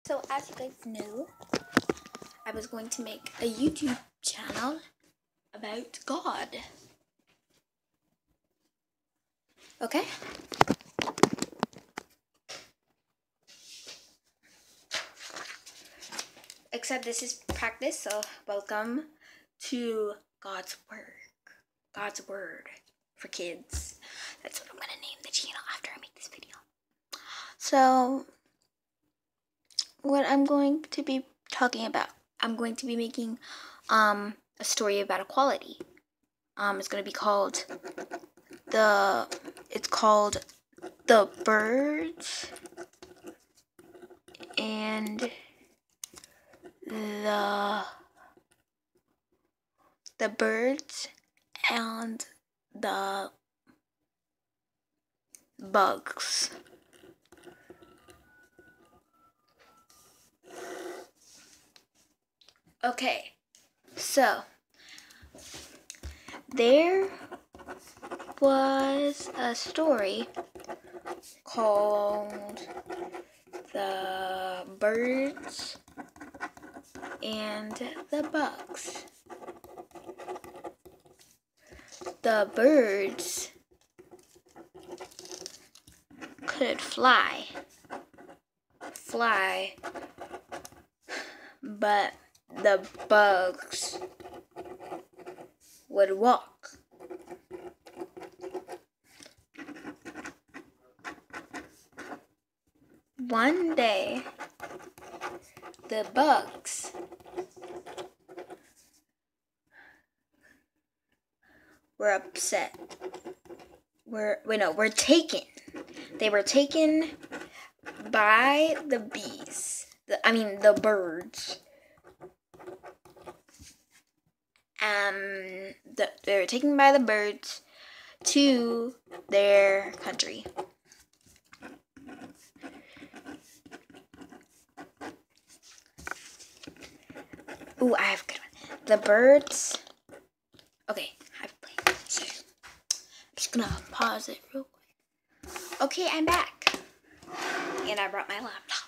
So as you guys know, I was going to make a YouTube channel about God. Okay? Except this is practice, so welcome to God's Work. God's Word for kids. That's what I'm gonna name the channel after I make this video. So, what I'm going to be talking about, I'm going to be making a story about equality. It's gonna be called The Birds and the birds and the bugs. Okay, so there was a story called The Birds and the Bugs. The birds could fly, but the bugs would walk. One day, the bugs were upset. Were taken. They were taken by the bees. The birds. They were taken by the birds to their country. Ooh, I have a good one. The birds. Okay, I've played. So I'm just gonna pause it real quick. Okay, I'm back, and I brought my laptop.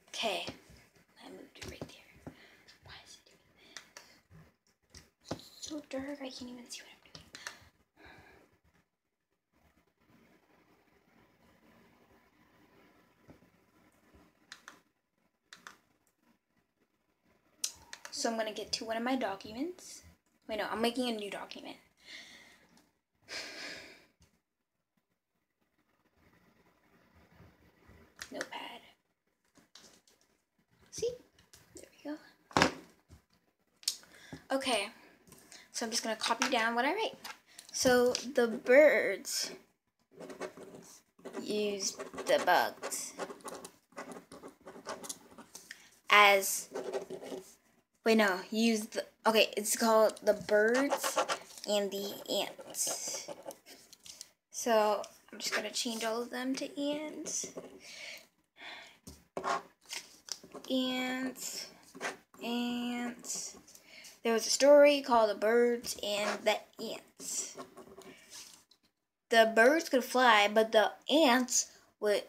Okay, I moved it right there. Why is it doing this? It's so dark, I can't even see what I'm doing. So I'm gonna get to one of my documents. Wait, no, I'm making a new document. Notepad. See? There we go. Okay, so I'm just gonna copy down what I write. So the birds used the bugs as it's called The Birds and the Ants. So I'm just gonna change all of them to ants. Ants. There was a story called The Birds and the Ants. The birds could fly, but the ants would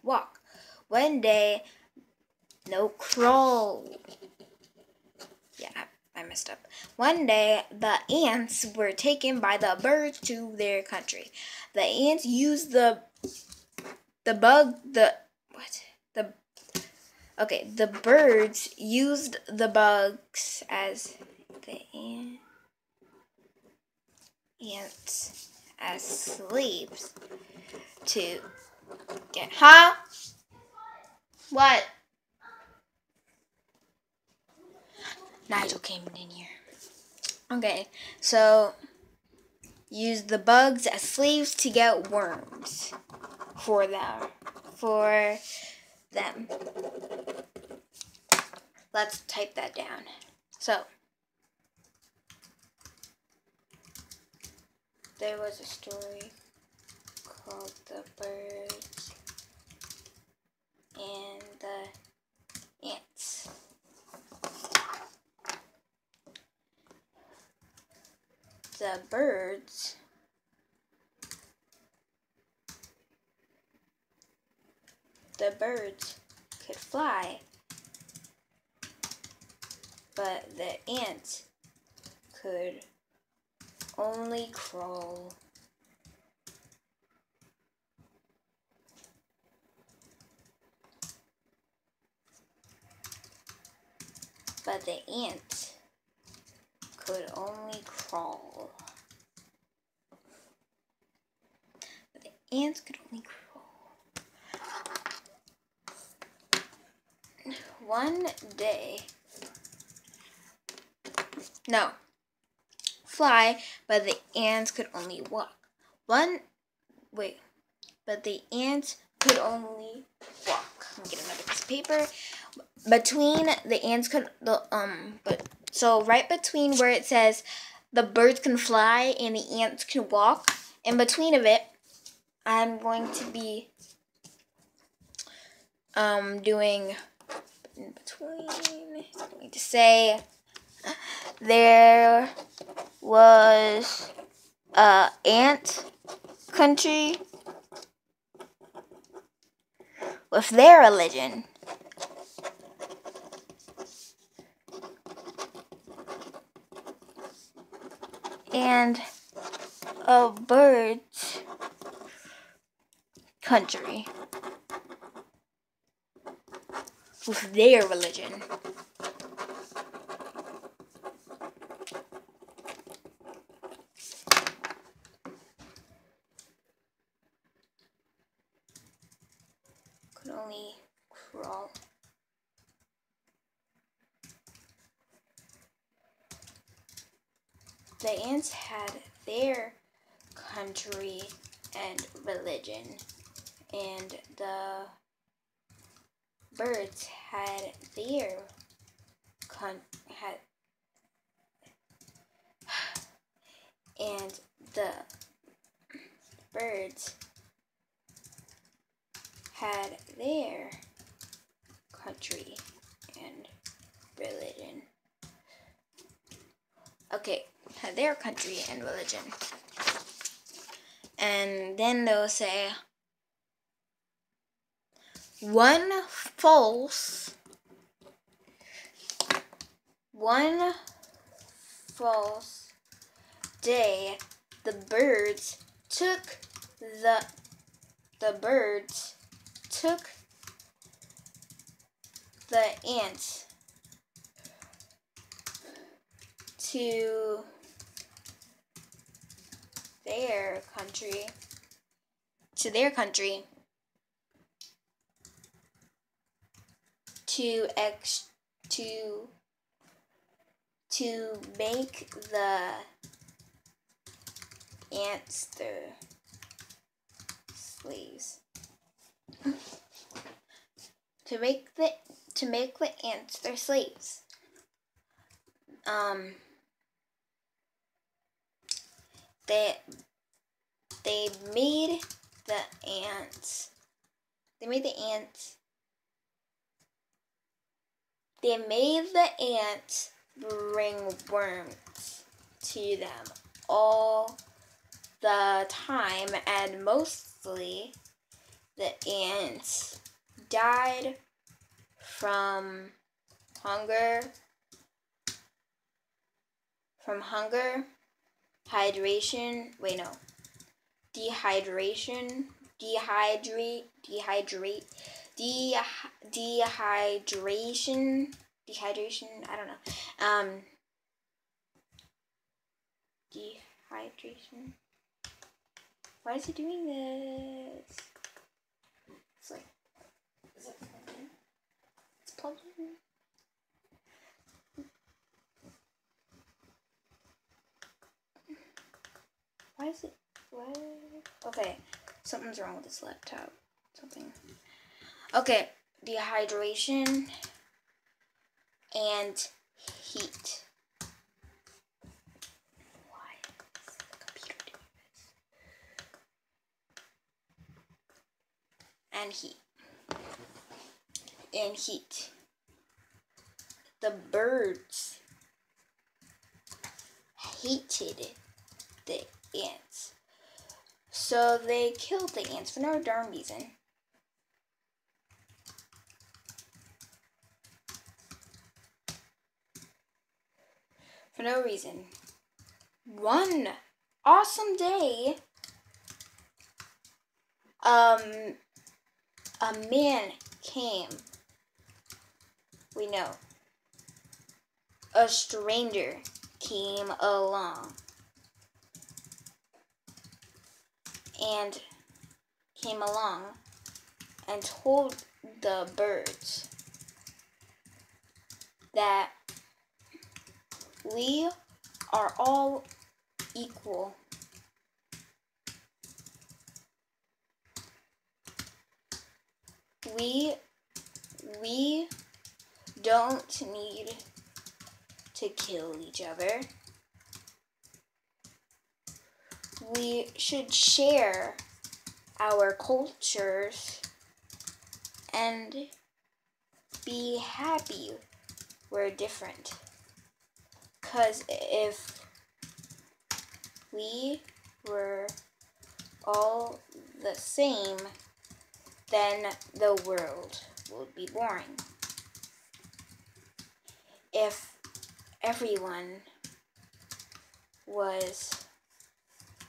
walk. One day, crawl. Yeah, I messed up. One day, the ants were taken by the birds to their country. The ants used the birds used the bugs as the ants as slaves to get. Huh? What? Nigel came in here. Okay, so use the bugs as slaves to get worms for them. Let's type that down. So there was a story called The Birds and the Ants. the birds could fly, but the ants could only crawl. But the ant could only crawl. But the ants could only crawl. One day, no, fly, but the ants could only walk. But the ants could only walk. Let me get another piece of paper. Between the ants could so right between where it says the birds can fly and the ants can walk, in between of it, I'm going to be doing in between. I'm going to say there was a ant country with their religion. And a bird's country with their religion. Could only crawl. The ants had their country and religion, and the birds had their and the birds had their country and religion. Okay, had their country and religion. And then they'll say, one false day, the birds took the ants to their country to make the ants their slaves. To make the ants their slaves. They made the ants bring worms to them all the time, and mostly the ants died from hunger, dehydration, I don't know. Dehydration. Why is it doing this? It's like, is it plugged in? It's plugged in. Why is it, what? Okay, something's wrong with this laptop. Okay, dehydration and heat. Why is the computer doing this? And heat. The birds hated the ants. So they killed the ants for no darn reason. For no reason. One awesome day, a man came. We know. A stranger came along and told the birds that we are all equal. We don't need to kill each other. We should share our cultures and be happy we're different. 'Cause if we were all the same, then the world would be boring. If everyone was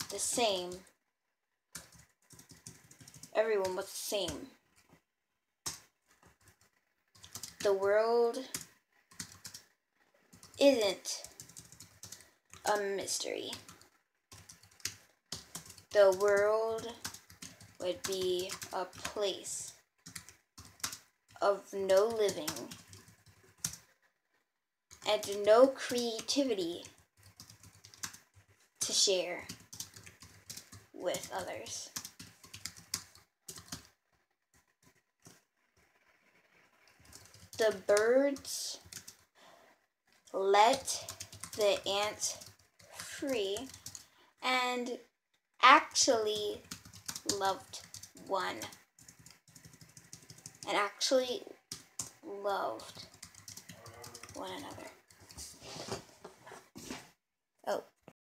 the same, the world isn't a mystery. The world would be a place of no living and no creativity to share with others. The birds let the ant free and actually loved one another.